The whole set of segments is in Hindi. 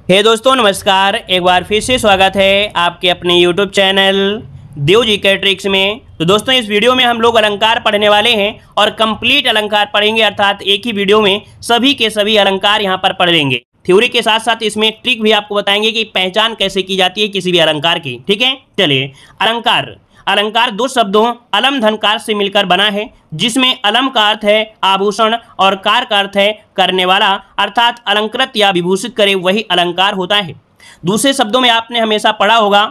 हे दोस्तों नमस्कार, एक बार फिर से स्वागत है आपके अपने YouTube चैनल देव जी के ट्रिक्स में। तो दोस्तों इस वीडियो में हम लोग अलंकार पढ़ने वाले हैं और कंप्लीट अलंकार पढ़ेंगे, अर्थात एक ही वीडियो में सभी के सभी अलंकार यहाँ पर पढ़ लेंगे। थ्योरी के साथ साथ इसमें ट्रिक भी आपको बताएंगे कि पहचान कैसे की जाती है किसी भी अलंकार की। ठीक है, चलिए। अलंकार दो शब्दों अलम धनकार से मिलकर बना है, जिसमें अलम का अर्थ है आभूषण और कार का अर्थ है करने वाला, अर्थात अलंकृत या विभूषित करे वही अलंकार होता है। दूसरे शब्दों में आपने हमेशा पढ़ा होगा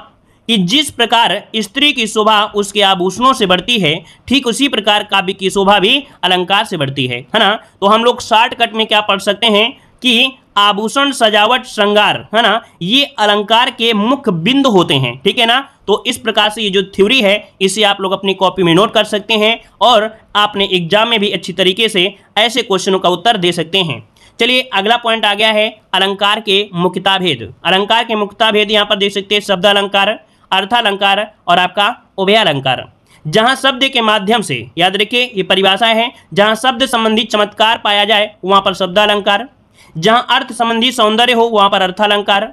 कि जिस प्रकार स्त्री की शोभा उसके आभूषणों से बढ़ती है, ठीक उसी प्रकार काव्य की शोभा भी अलंकार से बढ़ती है ना। तो हम लोग शॉर्टकट में क्या पढ़ सकते हैं कि आभूषण, सजावट, श्रृंगार, है ना, ये अलंकार के मुख्य बिंदु होते हैं। ठीक है ना। तो इस प्रकार से ये जो थ्योरी है इसे आप लोग अपनी कॉपी में नोट कर सकते हैं और आपने एग्जाम में भी अच्छी तरीके से ऐसे क्वेश्चनों का उत्तर दे सकते हैं। चलिए, अगला पॉइंट आ गया है अलंकार के मुख्यता भेद। अलंकार के मुख्यता भेद यहाँ पर देख सकते हैं शब्द अलंकार, अर्थालंकार और आपका उभयालंकार। जहां शब्द के माध्यम से, याद रखिए ये परिभाषा है, जहां शब्द संबंधी चमत्कार पाया जाए वहां पर शब्दालंकार, जहां अर्थ संबंधी सौंदर्य हो वहां पर अर्थालंकार,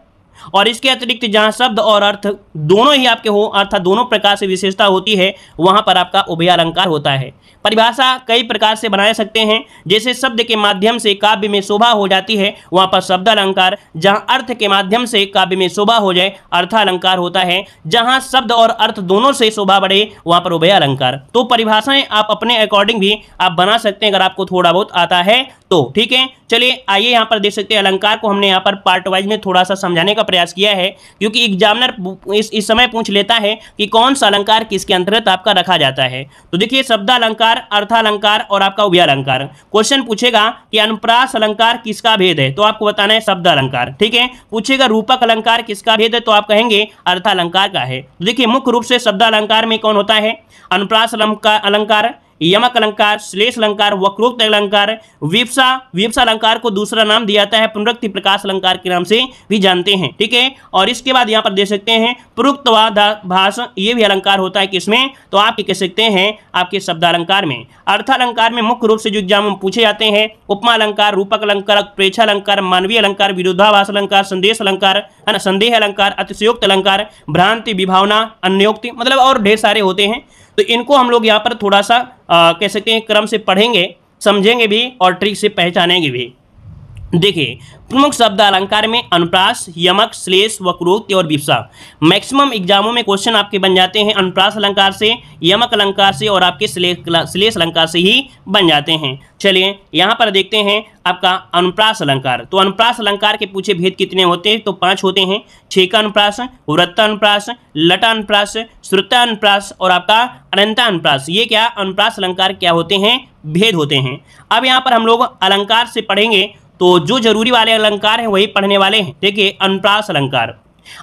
और इसके अतिरिक्त जहां शब्द और अर्थ दोनों ही आपके हो, अर्थात दोनों प्रकार से विशेषता होती है, वहां पर आपका उभयालंकार होता है। परिभाषा कई प्रकार से बना सकते हैं, जैसे शब्द के माध्यम से काव्य में शोभा हो जाती है वहां पर शब्दालंकार, जहां अर्थ के माध्यम से काव्य में शोभा हो जाए अर्थालंकार होता है, जहां शब्द और अर्थ दोनों से शोभा बढ़े वहां पर उभयालंकार। तो परिभाषाएं आप अपने अकॉर्डिंग भी आप बना सकते हैं अगर आपको थोड़ा बहुत आता है तो। ठीक है, चलिए आइए यहाँ पर देख सकते हैं अलंकार को हमने यहाँ पर पार्ट वाइज में थोड़ा सा समझाने का प्रयास किया है, क्योंकि एग्जामिनर इस समय पूछ लेता है कि कौन सा अलंकार किसके अंतर्गत आपका रखा जाता है। तो देखिए, शब्दालंकार, अर्थालंकार और आपका उभयालंकार। क्वेश्चन पूछेगा कि अनुप्रास अलंकार किसका भेद है, तो आपको बताना है शब्दालंकार। ठीक है, पूछेगा रूपक अलंकार किसका भेद है, तो आप कहेंगे अर्थालंकार का है। तो देखिए, मुख्य रूप से शब्दालंकार में कौन होता है, अनुप्रास अलंकार, यमक अलंकार, श्लेष अलंकार, वक्रोक्त अलंकार, विवक्षा अलंकार को दूसरा नाम दिया जाता है पुनरुक्ति प्रकाश अलंकार के नाम से भी जानते हैं। ठीक है, और इसके बाद यहाँ पर देख सकते हैं पुरुक्तवाभास, ये भी अलंकार होता है किसमें, तो आप कह सकते हैं आपके शब्दालंकार में। अर्थालंकार में मुख्य रूप से जो एग्जाम में पूछे जाते हैं उपमा अलंकार, रूपक अलंकार, प्रेक्षा अलंकार, मानवीय अलंकार, विरोधाभास अलंकार, संदेश अलंकार, है ना, संदेह अलंकार, अतिशयोक्त अलंकार, भ्रांति, विभावना, अन्योक्ति, मतलब और ढेर सारे होते हैं। तो इनको हम लोग यहाँ पर थोड़ा सा कह सकते हैं क्रम से पढ़ेंगे, समझेंगे भी और ट्रिक से पहचानेंगे भी। देखिए, प्रमुख शब्द अलंकार में अनुप्रास, यमक, श्लेष, वक्रोक्ति और विवक्षा। मैक्सिमम एग्जामों में क्वेश्चन आपके बन जाते हैं अनुप्रास अलंकार से, यमक अलंकार से और आपके श्लेष अलंकार से ही बन जाते हैं। चलिए यहाँ पर देखते हैं आपका अनुप्रास अलंकार। तो अनुप्रास अलंकार के पूछे भेद कितने होते हैं, तो 5 होते हैं। छेका अनुप्रास, वृत्ता अनुप्रास, लटा अनुप्रास, श्रुता अनुप्रास और आपका अनंता अनुप्रास। ये क्या अनुप्रास अलंकार क्या होते हैं, भेद होते हैं। अब यहाँ पर हम लोग अलंकार से पढ़ेंगे, तो जो जरूरी वाले अलंकार हैं वही पढ़ने वाले हैं। देखिए, अनुप्रास अलंकार।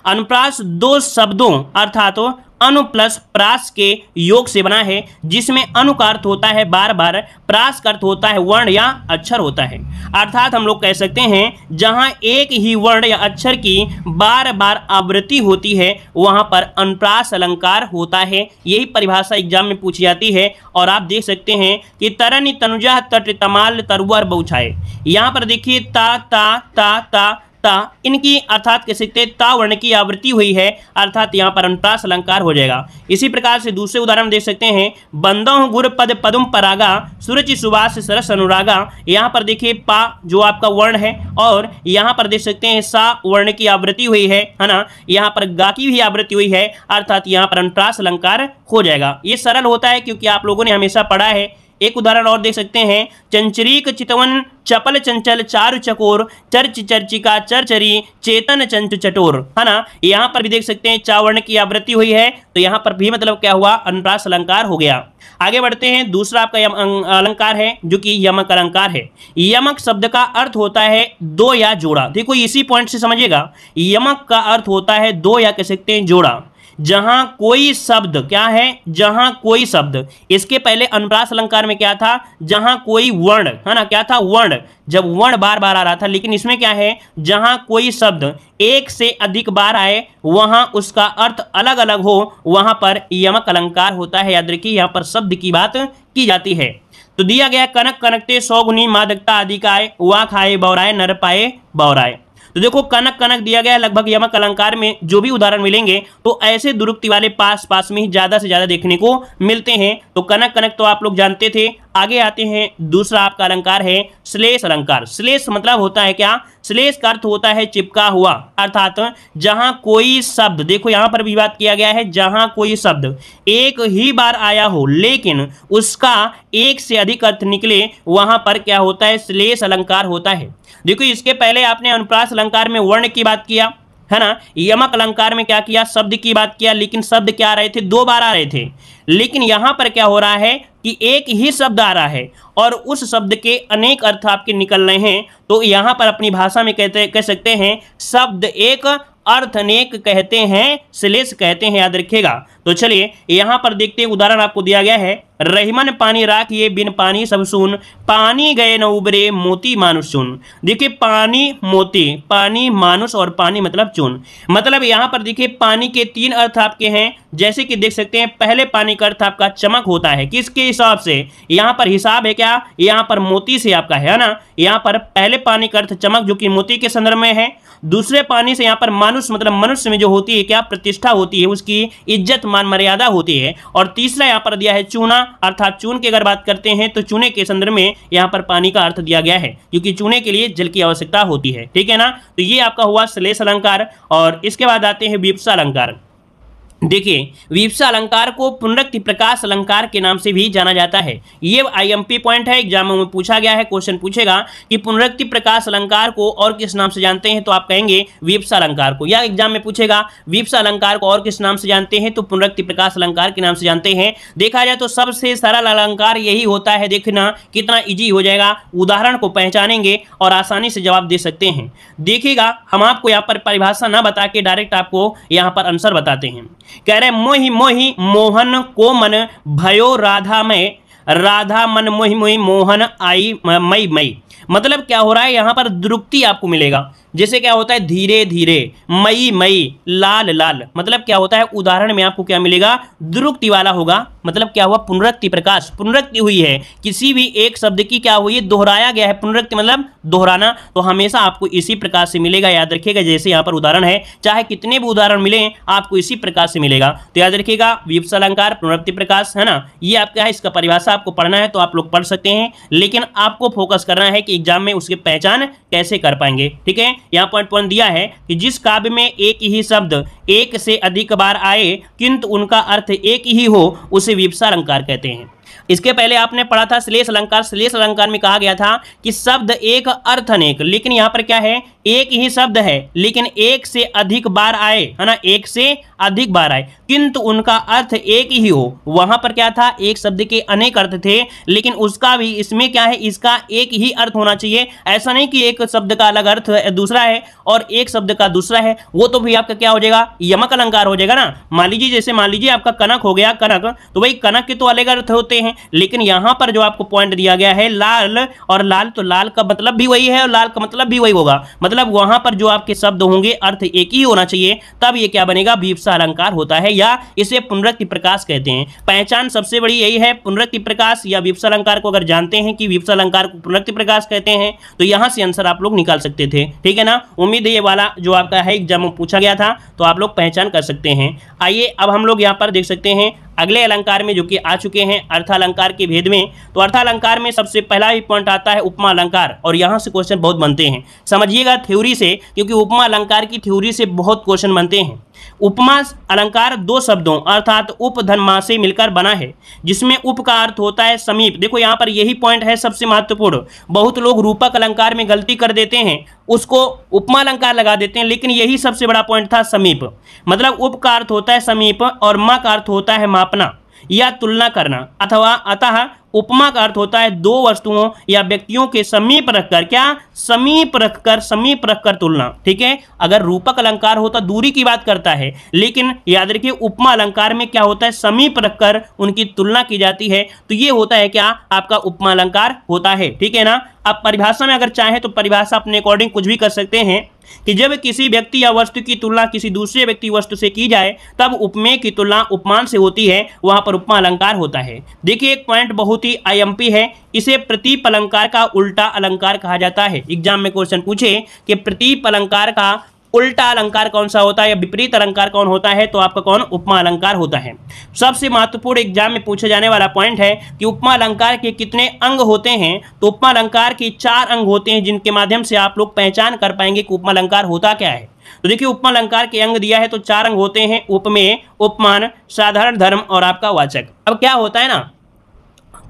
अनुप्रास दो शब्दों अर्थात अनु प्लस प्रास के योग से बना है, जिसमें अनु का अर्थ होता है बार बार, प्रास का अर्थ होता है वर्ण या अक्षर होता है। अर्थात हम लोग कह सकते हैं जहां एक ही वर्ण या अक्षर की बार बार आवृत्ति होती है वहां पर अनुप्रास अलंकार होता है। यही परिभाषा एग्जाम में पूछी जाती है। और आप देख सकते हैं कि तरनि तनुजा तट तमाल तरुवर बहुछाए, यहाँ पर देखिए ता ता ता ता ता, इनकी अर्थात कह सकते ता वर्ण की आवृत्ति हुई है, अर्थात यहाँ पर अनुप्रास अलंकार हो जाएगा। इसी प्रकार से दूसरे उदाहरण देख सकते हैं, बंदों गुर पद पदुम परागा, सूरज सुबास सरस अनुरागा। यहाँ पर देखिए पा जो आपका वर्ण है और यहाँ पर देख सकते हैं सा वर्ण की आवृत्ति हुई है ना, यहाँ पर गा की भी आवृत्ति हुई है, अर्थात यहाँ पर अनुप्रास अलंकार हो जाएगा। ये सरल होता है क्योंकि आप लोगों ने हमेशा पढ़ा है। एक उदाहरण और देख सकते हैं, चंचरीक चितवन चपल चंचल चारु चकोर, चर्च चर्चिका चरचरी चेतन चंचु चटोर, है ना। यहाँ पर भी देख सकते हैं चावर्ण की आवृत्ति हुई है, तो यहाँ पर भी मतलब क्या हुआ, अनुप्रास अलंकार हो गया। आगे बढ़ते हैं, दूसरा आपका अलंकार है जो कि यमक अलंकार है। यमक शब्द का अर्थ होता है दो या जोड़ा। देखो इसी पॉइंट से समझिएगा, यमक का अर्थ होता है दो या कह सकते हैं जोड़ा। जहां कोई शब्द क्या है, जहां कोई शब्द, इसके पहले अनुप्रास अलंकार में क्या था, जहां कोई वर्ण, है ना, क्या था वर्ण, जब वर्ण बार बार आ रहा था। लेकिन इसमें क्या है, जहां कोई शब्द एक से अधिक बार आए वहां उसका अर्थ अलग अलग हो वहां पर यमक अलंकार होता है। याद रखिए यहां पर शब्द की बात की जाती है। तो दिया गया कनक कनकते 100 गुनी मादकता आदि का आए, वा खाए बौराए नर पाए बौराए। तो देखो कनक कनक दिया गया है, लगभग यमक अलंकार में जो भी उदाहरण मिलेंगे तो ऐसे दुरुक्ति वाले पास पास में ही ज्यादा से ज्यादा देखने को मिलते हैं। तो कनक कनक तो आप लोग जानते थे। आगे आते हैं, दूसरा आपका अलंकार है श्लेष अलंकार। श्लेष मतलब होता है क्या? श्लेष का अर्थ होता है चिपका हुआ, अर्थात जहां कोई शब्द, देखो यहां पर भी बात किया गया है, जहां कोई शब्द एक ही बार आया हो लेकिन उसका एक से अधिक अर्थ निकले, वहां पर क्या होता है? श्लेष अलंकार होता है। देखो इसके पहले आपने अनुप्रास अलंकार में वर्ण की बात किया है ना, यमक अलंकार में क्या किया? शब्द की बात किया, लेकिन शब्द क्या आ रहे थे? दो बार आ रहे थे। लेकिन यहां पर क्या हो रहा है कि एक ही शब्द आ रहा है और उस शब्द के अनेक अर्थ आपके निकल रहे हैं। तो यहां पर अपनी भाषा में कह सकते हैं शब्द एक अर्थ अनेक कहते हैं, श्लेष कहते हैं, याद रखिएगा। तो चलिए यहां पर देखते हैं, उदाहरण आपको दिया गया है, रहीमन पानी राखिए बिन पानी सब सुन, पानी गए न उबरे मोती मानुष चुन। देखिए पानी मोती, पानी मानुष और पानी मतलब चुन, मतलब यहां पर देखिए पानी के तीन अर्थ आपके हैं। जैसे कि देख सकते हैं, पहले पानी का अर्थ आपका चमक होता है, किसके हिसाब से? यहां पर हिसाब है क्या? यहां पर मोती से आपका है ना। यहां पर पहले पानी का अर्थ चमक जो कि मोती के संदर्भ में है। दूसरे पानी से यहां पर मानुष मतलब मनुष्य में जो होती है क्या? प्रतिष्ठा होती है, उसकी इज्जत मान मर्यादा होती है। और तीसरा यहां पर दिया है चूना, अर्थात चून की अगर बात करते हैं तो चूने के संदर्भ में यहां पर पानी का अर्थ दिया गया है, क्योंकि चूने के लिए जल की आवश्यकता होती है। ठीक है ना। तो ये आपका हुआ श्लेष अलंकार। और इसके बाद आते हैं विवक्षा अलंकार। देखिए विवक्षा अलंकार को पुनरुक्ति प्रकाश अलंकार के नाम से भी जाना जाता है। ये आईएमपी पॉइंट है, एग्जाम में पूछा गया है, क्वेश्चन पूछेगा कि पुनरुक्ति प्रकाश अलंकार को और किस नाम से जानते हैं, तो आप कहेंगे विवक्षा अलंकार को। या एग्जाम में पूछेगा विवक्षा अलंकार को और किस नाम से जानते हैं, तो पुनरुक्ति प्रकाश अलंकार के नाम से जानते हैं। देखा जाए तो सबसे सरल अलंकार यही होता है। देखना कितना ईजी हो जाएगा, उदाहरण को पहचानेंगे और आसानी से जवाब दे सकते हैं। देखिएगा हम आपको यहाँ पर परिभाषा ना बता के डायरेक्ट आपको यहाँ पर आंसर बताते हैं। कह रहे मोहि मोहि मोहन को मन भयो राधा में, राधा मन मोहि मोहि मोहन आई मई मई। मतलब क्या हो रहा है, यहां पर द्रुक्ति आपको मिलेगा। जैसे क्या होता है धीरे धीरे, मई मई, लाल लाल, मतलब क्या होता है उदाहरण में आपको क्या मिलेगा? द्रुक्ति वाला होगा। मतलब क्या हुआ? पुनरुक्ति प्रकाश, पुनरुक्ति हुई है, किसी भी एक शब्द की क्या हुई है? दोहराया गया है। पुनरुक्ति मतलब दोहराना, तो हमेशा आपको इसी प्रकार से मिलेगा, याद रखिएगा। जैसे यहाँ पर उदाहरण है, चाहे कितने भी उदाहरण मिले आपको इसी प्रकार से मिलेगा। तो याद रखिएगा विवक्षा अलंकार पुनरुक्ति प्रकाश है ना, ये आपका है। इसका परिभाषा आपको पढ़ना है तो आप लोग पढ़ सकते हैं, लेकिन आपको फोकस करना है कि एग्जाम में उसकी पहचान कैसे कर पाएंगे। ठीक है, यहाँ पॉइंट दिया है कि जिस काव्य में एक ही शब्द एक से अधिक बार आए किंतु उनका अर्थ एक ही हो, उसे विवक्षा अलंकार कहते हैं। इसके पहले आपने पढ़ा था श्लेष अलंकार। श्लेष अलंकार में कहा गया था कि शब्द एक अर्थ अनेक, लेकिन यहां पर क्या है? एक ही शब्द है लेकिन एक से अधिक बार आए, है ना, एक से अधिक बार आए किंतु उनका अर्थ एक ही हो। वहां पर क्या था? एक शब्द के अनेक अर्थ थे, लेकिन उसका भी इसमें क्या है? इसका एक ही अर्थ होना चाहिए। ऐसा नहीं कि एक शब्द का अलग अर्थ दूसरा है और एक शब्द का दूसरा है, वो तो भी आपका क्या हो जाएगा? यमक अलंकार हो जाएगा ना। मान लीजिए जैसे मान लीजिए आपका कनक हो गया, कनक, तो भाई कनक के तो अलग अर्थ होते हैं, लेकिन यहां पर जो आपको पॉइंट दिया गया है लाल, और लाल, तो लाल का मतलब भी वही है और लाल का मतलब भी वही होगा। मतलब वहां पर जो आपके शब्द होंगे अर्थ एक ही होना चाहिए, तब ये क्या बनेगा? विवक्षा अलंकार होता है, या इसे पुनरुक्ति प्रकाश कहते हैं। पहचान सबसे बड़ी यही है, पुनरुक्ति प्रकाश या विवक्षा अलंकार को अगर जानते हैं कि विवक्षा अलंकार को पुनरुक्ति प्रकाश कहते हैं तो यहां से आंसर आप लोग निकाल सकते थे। ठीक है ना। उम्मीद है ये वाला जो आपका है एग्जाम में पूछा गया था तो आप लोग पहचान कर सकते हैं। आइए अब हम लोग यहाँ पर देख सकते हैं अगले अलंकार में जो कि आ चुके हैं अर्थालंकार के भेद में। तो अर्थालंकार में सबसे पहला ही पॉइंट आता है उपमा अलंकार, और यहां से क्वेश्चन बहुत बनते हैं, समझिएगा थ्योरी से, क्योंकि उपमा अलंकार की थ्योरी से बहुत क्वेश्चन बनते हैं। उपमा अलंकार दो शब्दों अर्थात उप धनमा से मिलकर बना है, जिसमें उप का अर्थ होता है समीप। देखो यहाँ पर यही पॉइंट है सबसे महत्वपूर्ण। बहुत लोग रूपक अलंकार में गलती कर देते हैं, उसको उपमा अलंकार लगा देते हैं, लेकिन यही सबसे बड़ा पॉइंट था समीप। मतलब उप का अर्थ होता है समीप और मा का अर्थ होता है मापना या तुलना करना, अथवा अतः उपमा का अर्थ होता है दो वस्तुओं या व्यक्तियों के समीप रखकर, क्या समीप रखकर तुलना। ठीक है, अगर रूपक अलंकार होता दूरी की बात करता है, लेकिन याद रखिए उपमा अलंकार में क्या होता है? समीप रखकर उनकी तुलना की जाती है, तो ये होता है क्या? आपका उपमा अलंकार होता है। ठीक है ना। अब परिभाषा में अगर चाहें तो परिभाषा अपने अकॉर्डिंग कुछ भी कर सकते हैं, कि जब किसी व्यक्ति या वस्तु की तुलना किसी दूसरे व्यक्ति वस्तु से की जाए तब उपमेय की तुलना उपमान से होती है, वहां पर उपमा अलंकार होता है। देखिए एक पॉइंट बहुत ही आईएमपी है, इसे प्रतीप अलंकार का उल्टा अलंकार कहा जाता है। एग्जाम में क्वेश्चन पूछे कि प्रतीप अलंकार का उल्टा अलंकार कौन सा होता है या विपरीत अलंकार कौन होता है, तो आपका कौन उपमा अलंकार होता है। सबसे महत्वपूर्ण एग्जाम में पूछे जाने वाला पॉइंट है कि उपमा अलंकार के कितने अंग होते हैं। तो उपमा अलंकार के 4 अंग होते हैं जिनके माध्यम से आप लोग पहचान कर पाएंगे कि उपमा अलंकार होता क्या है। तो देखिए उपमा अलंकार के अंग दिया है तो 4 अंग होते हैं, उपमेय, उपमान, साधारण धर्म और आपका वाचक। अब क्या होता है ना,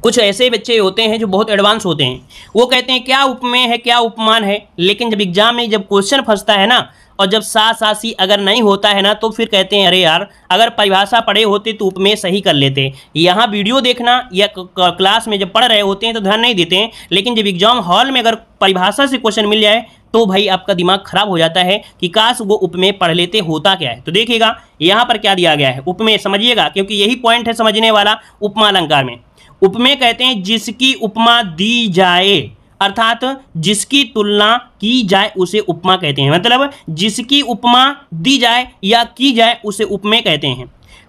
कुछ ऐसे बच्चे होते हैं जो बहुत एडवांस होते हैं, वो कहते हैं क्या उपमेय है क्या उपमान है, लेकिन जब एग्जाम में जब क्वेश्चन फंसता है ना और जब सा सा सी अगर नहीं होता है ना तो फिर कहते हैं अरे यार अगर परिभाषा पढ़े होते तो उपमेय सही कर लेते। यहाँ वीडियो देखना या क्लास में जब पढ़ रहे होते हैं तो ध्यान नहीं देते हैं, लेकिन जब एग्जाम हॉल में अगर परिभाषा से क्वेश्चन मिल जाए तो भाई आपका दिमाग खराब हो जाता है कि काश वो उपमेय पढ़ लेते, होता क्या है। तो देखिएगा यहाँ पर क्या दिया गया है, उपमेय समझिएगा क्योंकि यही पॉइंट है समझने वाला। उपमा अलंकार में उपमेय कहते हैं जिसकी उपमा दी जाए, अर्थात जिसकी तुलना की जाए उसे उपमा कहते हैं। मतलब जिसकी उपमा दी जाए या की जाए उसे उपमेय कहते हैं।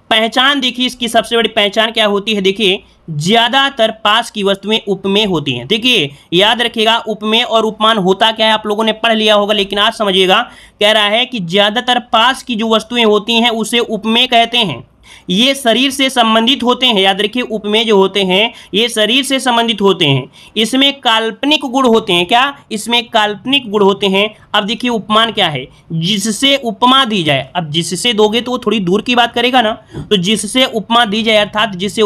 पहचान देखिए इसकी सबसे बड़ी पहचान क्या होती है, देखिए ज्यादातर पास की वस्तुएं उपमेय होती हैं। देखिए याद रखिएगा उपमेय और उपमान होता क्या है आप लोगों ने पढ़ लिया होगा, लेकिन आज समझिएगा कह रहा है कि ज्यादातर पास की जो वस्तुएं होती हैं उसे उपमेय कहते हैं। ये शरीर से संबंधित होते हैं, याद रखिए उपमेय जो होते हैं ये शरीर से संबंधित होते हैं। इसमें काल्पनिक गुण होते हैं, क्या इसमें काल्पनिक गुण होते हैं। अब देखिए उपमान क्या है, जिससे उपमा दी जाए। अब जिससे दोगे तो वो थोड़ी दूर की बात करेगा ना, तो जिससे उपमा दी जाए अर्थात जिससे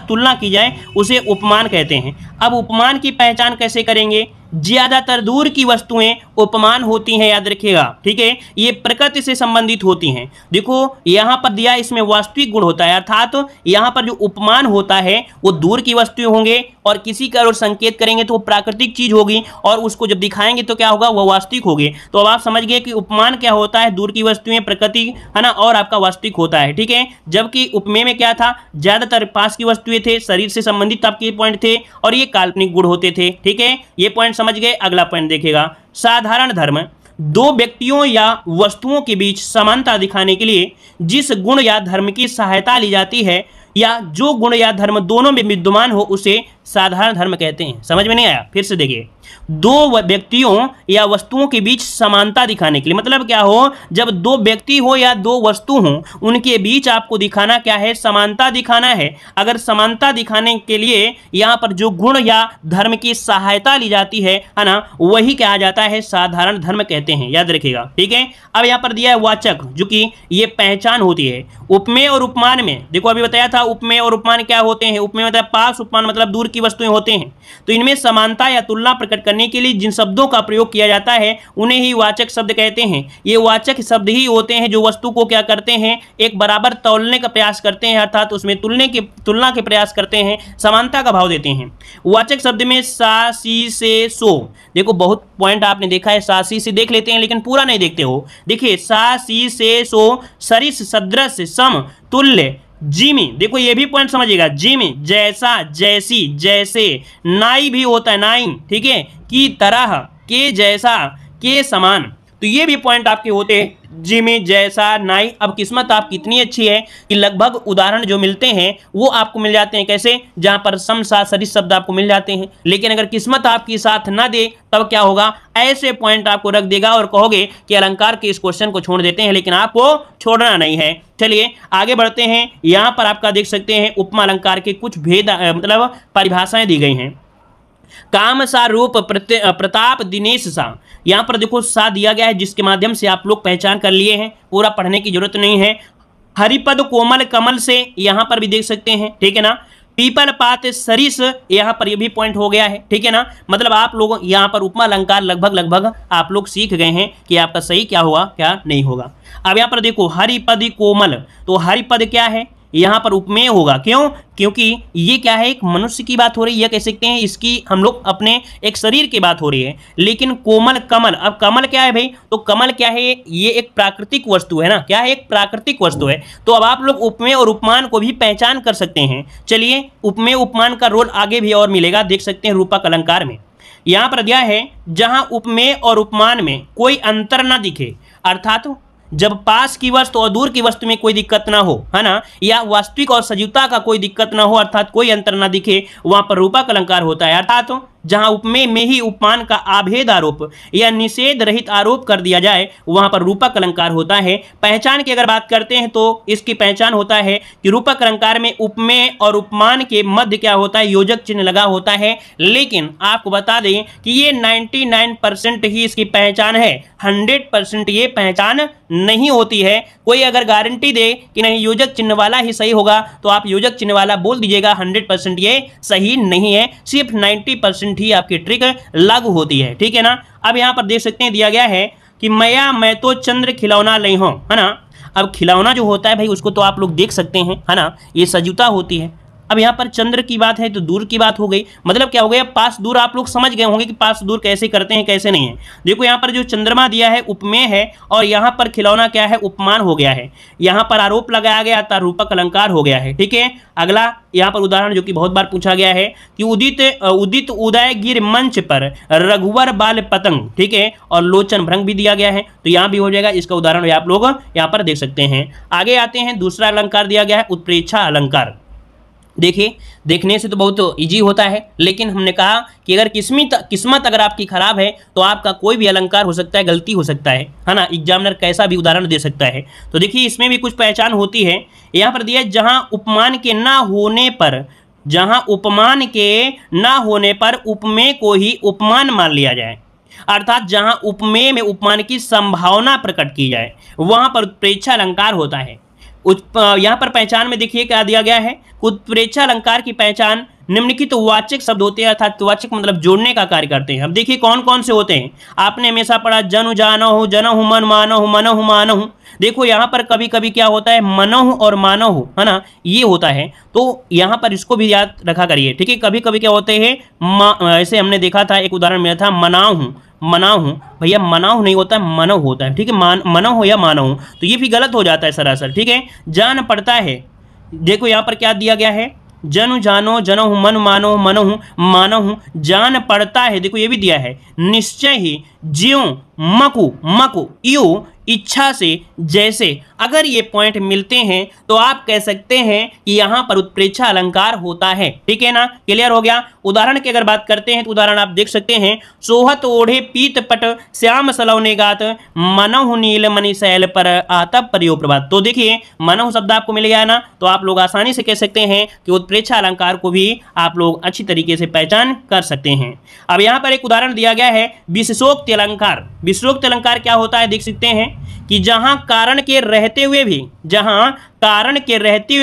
तुलना की जाए उसे उपमान कहते हैं। अब उपमान की पहचान कैसे करेंगे, ज्यादातर दूर की वस्तुएं उपमान होती हैं, याद रखिएगा, ठीक है। ये प्रकृति से संबंधित होती हैं। देखो यहां पर दिया इसमें वास्तविक गुण होता है, अर्थात यहां पर जो उपमान होता है वो दूर की वस्तुएं होंगे और किसी का और संकेत करेंगे तो वो प्राकृतिक चीज होगी और उसको जब दिखाएंगे तो क्या होगा, वो वास्तविक होगी। तो अब आप समझ गए कि उपमान क्या होता है, दूर की वस्तुएं प्रकृति है ना, और आपका वास्तविक होता है, ठीक है। जबकि उपमेय में क्या था, ज्यादातर पास की वस्तुएं थे, शरीर से संबंधित आपके पॉइंट थे और ये काल्पनिक गुण होते थे, ठीक है। ये पॉइंट समझ गए। अगला पॉइंट देखिएगा, साधारण धर्म। दो व्यक्तियों या वस्तुओं के बीच समानता दिखाने के लिए जिस गुण या धर्म की सहायता ली जाती है या जो गुण या धर्म दोनों में विद्यमान हो उसे साधारण धर्म कहते हैं। समझ में नहीं आया, फिर से देखिए, दो व्यक्तियों या वस्तुओं के बीच समानता दिखाने के लिए, मतलब क्या हो, जब दो व्यक्ति हो या दो वस्तु हो उनके बीच आपको दिखाना क्या है, समानता दिखाना है। अगर समानता दिखाने के लिए यहाँ पर जो गुण या धर्म की सहायता ली जाती है ना, वही क्या जाता है, साधारण धर्म कहते हैं, याद रखिएगा, ठीक है। अब यहाँ पर दिया है वाचक, जो कि ये पहचान होती है। उपमेय और उपमान में देखो अभी बताया था उपमेय और उपमान क्या होते हैं। उपमेय मतलब पास, उपमान मतलब दूर की वस्तुएं होते हैं। तो इनमें समानता या तुलना प्रकट करने के लिए जिन शब्दों का प्रयोग किया जाता है उन्हें ही वाचक शब्द कहते हैं। ये वाचक शब्द ही होते हैं जो वस्तु को क्या करते हैं, एक बराबर तौलने का प्रयास करते हैं, अर्थात उसमें तुलना के प्रयास करते हैं, समानता का भाव देते हैं। वाचक शब्द में सा, सी, से, सो, देखो बहुत पॉइंट आपने देखा है, सा, सी से देख लेते हैं लेकिन पूरा नहीं देखते हो। देखिए सा, सी, से, सो, सरिस, सदृश, सम, तुल्य, जिमी, देखो ये भी पॉइंट समझिएगा, जिमी जैसा, जैसी, जैसे, नाई भी होता है, नाई, ठीक है, की तरह, के जैसा, के समान। तो ये भी पॉइंट आपके होते हैं, जिमी, जैसा, नाई। अब किस्मत आपकी इतनी अच्छी है कि लगभग उदाहरण जो मिलते हैं वो आपको मिल जाते हैं, कैसे, जहां पर सम, सा, सरिस शब्द आपको मिल जाते हैं। लेकिन अगर किस्मत आपकी साथ ना दे तब क्या होगा, ऐसे पॉइंट आपको रख देगा और कहोगे कि अलंकार के इस क्वेश्चन को छोड़ देते हैं, लेकिन आपको छोड़ना नहीं है। चलिए आगे बढ़ते हैं। यहां पर आपका देख सकते हैं उपमा अलंकार के कुछ भेद मतलब परिभाषाएं दी गई हैं। काम सा, रूप, प्रताप, दिनेश सा, यहां पर देखो सा दिया गया है जिसके माध्यम से आप लोग पहचान कर लिए हैं, पूरा पढ़ने की जरूरत नहीं है। हरिपद, कोमल, कमल से यहां पर भी देख सकते हैं, ठीक है ना। पीपल, पात, सरिस, यहाँ पर ये भी पॉइंट हो गया है, ठीक है ना। मतलब आप लोग यहाँ पर उपमा अलंकार लगभग आप लोग सीख गए हैं कि आपका सही क्या हुआ क्या नहीं होगा। अब यहाँ पर देखो हरिपद, कोमल, तो हरिपद क्या है, यहाँ पर उपमेय होगा, क्यों, क्योंकि ये क्या है, एक मनुष्य की बात हो रही है, यह कह सकते हैं इसकी हम लोग अपने एक शरीर की बात हो रही है। लेकिन कोमल, कमल, अब कमल क्या है भाई, तो कमल क्या है, ये एक प्राकृतिक वस्तु है ना, क्या है, एक प्राकृतिक वस्तु है। तो अब आप लोग उपमेय और उपमान को भी पहचान कर सकते हैं। चलिए उपमेय उपमान का रोल आगे भी और मिलेगा, देख सकते हैं रूपक अलंकार में। यहां पर दिया है जहां उपमेय और उपमान में कोई अंतर ना दिखे, अर्थात जब पास की वस्तु और दूर की वस्तु में कोई दिक्कत ना हो, है ना, या वास्तविक और सजीवता का कोई दिक्कत ना हो, अर्थात कोई अंतर ना दिखे, वहां पर रूपक अलंकार होता है। अर्थात जहां उपमेय में ही उपमान का आभेद आरोप या निषेध रहित आरोप कर दिया जाए, वहां पर रूपक अलंकार होता है। पहचान की अगर बात करते हैं तो इसकी पहचान होता है कि रूपक अलंकार में उपमेय और उपमान के मध्य क्या होता है, योजक चिन्ह लगा होता है। लेकिन आपको बता दें कि ये 99% ही इसकी पहचान है, 100% ये पहचान नहीं होती है। कोई अगर गारंटी दे कि नहीं योजक चिन्ह वाला ही सही होगा तो आप योजक चिन्ह वाला बोल दीजिएगा, 100% ये सही नहीं है, सिर्फ 90% ही आपकी ट्रिक लागू होती है, ठीक है ना। अब यहां पर देख सकते हैं दिया गया है कि मैं तो चंद्र खिलौना नहीं हूं, है ना। अब खिलौना जो होता है भाई उसको तो आप लोग देख सकते हैं, है ना, ये सजीवता होती है। अब यहाँ पर चंद्र की बात है तो दूर की बात हो गई, मतलब क्या हो गया, पास दूर आप लोग समझ गए होंगे कि पास दूर कैसे करते हैं कैसे नहीं है। देखो यहाँ पर जो चंद्रमा दिया है उपमेय है और यहाँ पर खिलौना क्या है, उपमान हो गया है। यहाँ पर आरोप लगाया गया था, रूपक अलंकार हो गया है, ठीक है। अगला यहाँ पर उदाहरण जो कि बहुत बार पूछा गया है कि उदित उदय गिर मंच पर रघुवर बाल पतंग, ठीक है, और लोचन भ्रंग भी दिया गया है, तो यहाँ भी हो जाएगा। इसका उदाहरण आप लोग यहाँ पर देख सकते हैं। आगे आते हैं, दूसरा अलंकार दिया गया है उत्प्रेक्षा अलंकार। देखिए, देखने से तो बहुत इजी होता है, लेकिन हमने कहा कि अगर किस्मत अगर आपकी खराब है तो आपका कोई भी अलंकार हो सकता है, गलती हो सकता है ना। एग्जामिनर कैसा भी उदाहरण दे सकता है। तो देखिए इसमें भी कुछ पहचान होती है। यहाँ पर दिया जहां उपमान के ना होने पर उपमेय को ही उपमान मान लिया जाए, अर्थात जहां उपमेय में उपमान की संभावना प्रकट की जाए, वहां पर उत्प्रेक्षा अलंकार होता है। यहाँ पर पहचान में देखिए क्या दिया गया है, उत्प्रेक्षा अलंकार की पहचान निम्नलिखित वाचक शब्द होते हैं, अर्थात वाचक मतलब जोड़ने का कार्य करते हैं। अब देखिए कौन कौन से होते हैं, आपने हमेशा पढ़ा जनु जानहु, जनहु मन मानहु, मनहु मानहु। देखो यहाँ पर कभी कभी क्या होता है, मनहु और मानहु, है ना, ये होता है, तो यहाँ पर इसको भी याद रखा करिए, ठीक है। कभी कभी क्या होते हैं, ऐसे हमने देखा था, एक उदाहरण मिला था मनाहू, भैया मनाहू नहीं होता है, मनहु होता है, ठीक है। मनहु या मानहू, तो ये भी गलत हो जाता है सरासर, ठीक है। जान पड़ता है, देखो यहाँ पर क्या दिया गया है, जनु जानो जनहु मन मानो मनहु मानहु, जान पड़ता है, देखो ये भी दिया है। निश्चय ही ज्यों मकु यू इच्छा से जैसे, अगर ये पॉइंट मिलते हैं तो आप कह सकते हैं कि यहाँ पर उत्प्रेक्षा अलंकार होता है, ठीक है ना। क्लियर हो गया। उदाहरण की अगर बात करते हैं तो उदाहरण आप देख सकते हैं, सोहत ओढ़े पीत पट श्याम सलौने गात, मनहु नील मणि शैल पर आतप परियो प्रभात। तो देखिए मनहु शब्द आपको मिल गया ना, तो आप लोग आसानी से कह सकते हैं कि उत्प्रेक्षा अलंकार को भी आप लोग अच्छी तरीके से पहचान कर सकते हैं। अब यहाँ पर एक उदाहरण दिया गया है विशेषोक्त अलंकार। विशेषोक्त अलंकार क्या होता है, देख सकते हैं कि जहां कारण के रहते हुए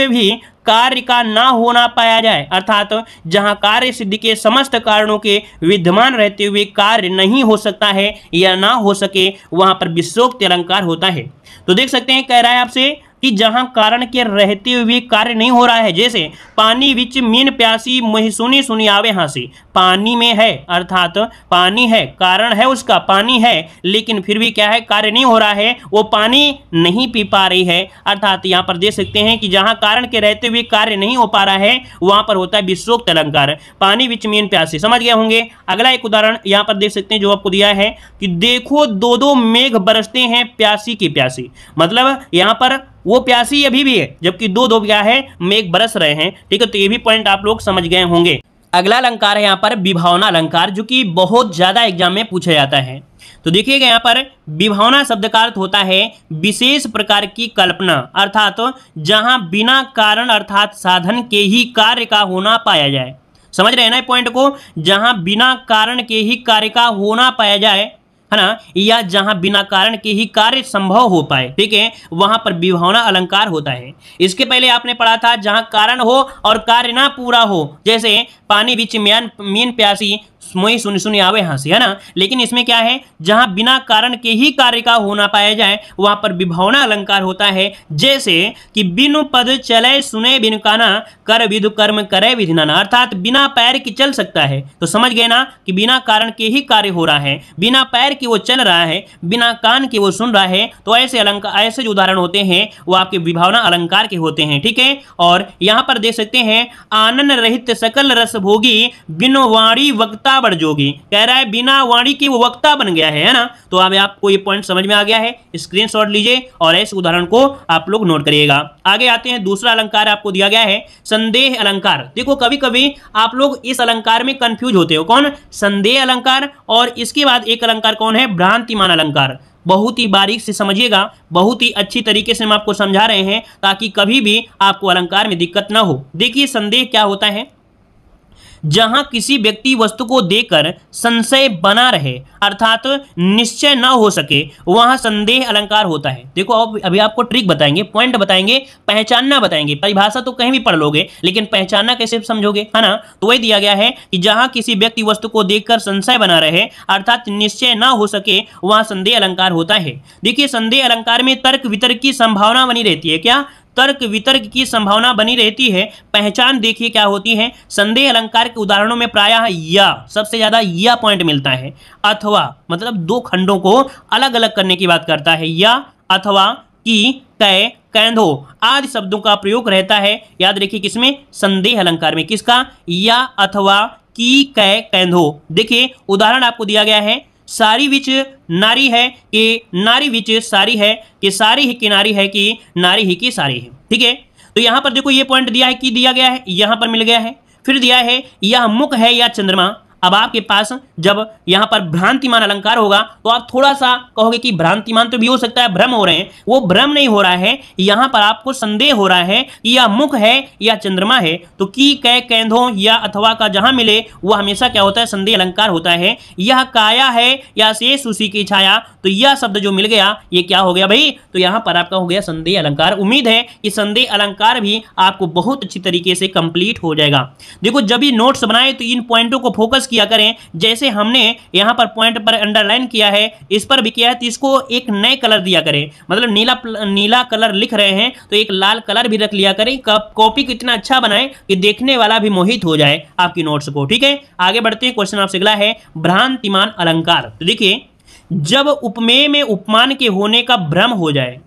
भी कार्य का ना होना पाया जाए, अर्थात जहां कार्य सिद्धि के समस्त कारणों के विद्यमान रहते हुए कार्य नहीं हो सकता है या ना हो सके, वहां पर विशेषोक्त अलंकार होता है। तो देख सकते हैं, कह रहा है आपसे कि जहां कारण के रहते हुए भी कार्य नहीं हो रहा है, जैसे पानी विच मीन प्यासी मोहि सुनी सुनी आवे हांसी, पानी में है अर्थात पानी है, कारण है उसका, पानी है, लेकिन फिर भी क्या है, कार्य नहीं हो रहा है, वो पानी नहीं पी पा रही है। अर्थात यहाँ पर देख सकते हैं कि जहां कारण के रहते हुए कार्य नहीं हो पा रहा है वहां पर होता है विशेषोक्त अलंकार। पानी विच मीन प्यासी, समझ गए होंगे। अगला एक उदाहरण यहाँ पर देख सकते हैं जो आपको दिया है कि देखो दो दो मेघ बरसते हैं प्यासी की प्यासी, मतलब यहाँ पर वो प्यासी अभी भी है जबकि दो दो क्या है, मेघ बरस रहे हैं, ठीक है। तो ये भी पॉइंट आप लोग समझ गए होंगे। अगला अलंकार है यहाँ पर विभावना अलंकार, जो कि बहुत ज्यादा एग्जाम में पूछा जाता है। तो देखिएगा यहाँ पर विभावना शब्द का अर्थ होता है विशेष प्रकार की कल्पना, अर्थात जहां बिना कारण अर्थात साधन के ही कार्य का होना पाया जाए। समझ रहे हैं ना पॉइंट को, जहां बिना कारण के ही कार्य का होना पाया जाए, है ना, या जहां बिना कारण के ही कार्य संभव हो पाए, ठीक है, वहां पर विभावना अलंकार होता है। इसके पहले आपने पढ़ा था जहां कारण हो और कार्य ना पूरा हो, जैसे पानी बीच मीन प्यासी मोहि सुनी सुनी आवे हांसी, है ना। लेकिन इसमें क्या है, जहां बिना कारण के ही कार्य का होना पाया जाए वहां पर विभावना अलंकार होता है। जैसे कि बिनु पद चले सुने बिनु काना, कर विधु कर्म करे विधि नाना, अर्थात बिना पैर के चल सकता है। तो समझ गए ना कि बिना कारण के ही कार्य हो रहा है, बिना पैर के वो चल रहा है, बिना कान के वो सुन रहा है, तो ऐसे अलंकार, ऐसे जो उदाहरण होते हैं वो आपके विभावना अलंकार के होते हैं। ठीक है, और यहाँ पर देख सकते हैं आनंद रहित सकल रस भोगी, बिनो वाणी वक्ता बढ़ जोगी। कह रहा है बिना वाणी के वो वक्ता बन गया है ना। तो अब आपको ये पॉइंट समझ में आ गया है, स्क्रीनशॉट लीजिए और इस उदाहरण को आप लोग नोट करिएगा। आगे आते हैं, दूसरा अलंकार आपको दिया गया है संदेह अलंकार। देखो कभी कभी आप लोग इस अलंकार में कंफ्यूज होते हो, कौन? संदेह अलंकार, और इसके बाद एक अलंकार कौन है? भ्रांतिमान अलंकार। बहुत ही बारीक से समझिएगा, बहुत ही अच्छी तरीके से हम आपको समझा रहे हैं ताकि कभी भी आपको अलंकार में दिक्कत ना हो। देखिए संदेह क्या होता है? जहां किसी व्यक्ति वस्तु को देखकर संशय बना रहे अर्थात निश्चय न हो सके, वहां संदेह अलंकार होता है। देखो अभी आपको ट्रिक बताएंगे, पॉइंट बताएंगे, पहचानना बताएंगे। परिभाषा तो कहीं भी पढ़ लोगे, लेकिन पहचानना कैसे समझोगे, है ना। तो वही दिया गया है कि जहां किसी व्यक्ति वस्तु को देखकर संशय बना रहे अर्थात निश्चय न हो सके, वहां संदेह अलंकार होता है। देखिए संदेह अलंकार में तर्क वितर्क की संभावना बनी रहती है। क्या? तर्क वितर्क की संभावना बनी रहती है। पहचान देखिए क्या होती है। संदेह अलंकार के उदाहरणों में प्रायः या, सबसे ज्यादा या पॉइंट मिलता है, अथवा मतलब दो खंडों को अलग अलग करने की बात करता है। या, अथवा, की, कै, कैंधो आदि शब्दों का प्रयोग रहता है। याद रखिए किसमें? संदेह अलंकार में। किसका? या, अथवा, की, कै, कैंधो। देखिए उदाहरण आपको दिया गया है, सारी विच नारी है कि नारी विच सारी है, कि सारी ही की नारी है, कि नारी ही की सारी है। ठीक है, तो यहां पर देखो ये पॉइंट दिया है, कि दिया गया है, यहां पर मिल गया है। फिर दिया है यह मुख है या चंद्रमा। अब आपके पास जब यहां पर भ्रांतिमान अलंकार होगा तो आप थोड़ा सा कहोगे कि भ्रांतिमान तो भी हो सकता है, भ्रम हो रहे हैं। वो भ्रम नहीं हो रहा है, यहां पर आपको संदेह हो रहा है कि यह मुख है या चंद्रमा है। तो की, कै, कैंधो या अथवा का जहां मिले वह हमेशा क्या होता है? संदेह अलंकार होता है। यह काया है या शेष उसी की छाया, तो यह शब्द जो मिल गया ये क्या हो गया भाई? तो यहां पर आपका हो गया संदेह अलंकार। उम्मीद है कि संदेह अलंकार भी आपको बहुत अच्छी तरीके से कंप्लीट हो जाएगा। देखो जब भी नोट्स बनाए तो इन पॉइंटों को फोकस किया करें। जैसे हमने यहां पर पॉइंट पर अंडरलाइन किया है, इस पर भी किया है, तो इसको एक नए कलर दिया करें। मतलब नीला कलर लिख रहे हैं तो एक लाल कलर भी रख लिया करें। कॉपी कितना अच्छा बनाए कि देखने वाला भी मोहित हो जाए आपकी नोट्स को। ठीक है, आगे बढ़ते हैं। क्वेश्चन आपसे अगला है भ्रांतिमान अलंकार। तो देखिए जब उपमेय में उपमान के होने का भ्रम हो जाए,